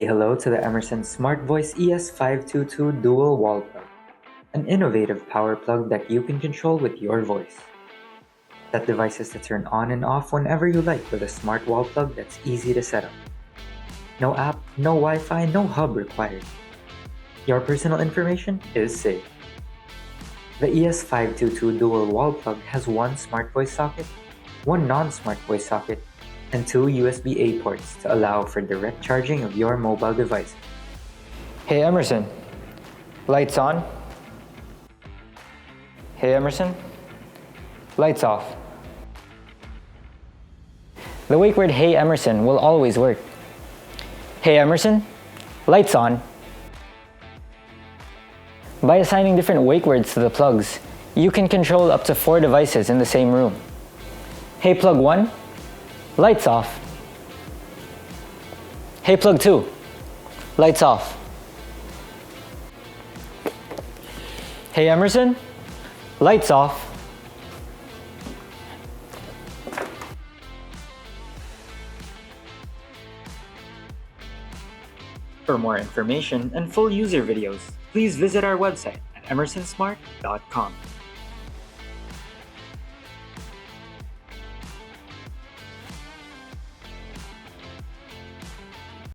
Hello to the Emerson SmartVoice ES522 dual wall plug, an innovative power plug that you can control with your voice. Set devices to turn on and off whenever you like with a smart wall plug that's easy to set up. No app, no Wi-Fi, no hub required. Your personal information is safe. The ES522 dual wall plug has one SmartVoice socket, one non-SmartVoice socket, and two USB-A ports to allow for direct charging of your mobile device. Hey Emerson, lights on. Hey Emerson, lights off. The wake word Hey Emerson will always work. Hey Emerson, lights on. By assigning different wake words to the plugs, you can control up to 4 devices in the same room. Hey plug 1, lights off. Hey plug 2, lights off. Hey Emerson, lights off. For more information and full user videos, please visit our website at emersonsmart.com.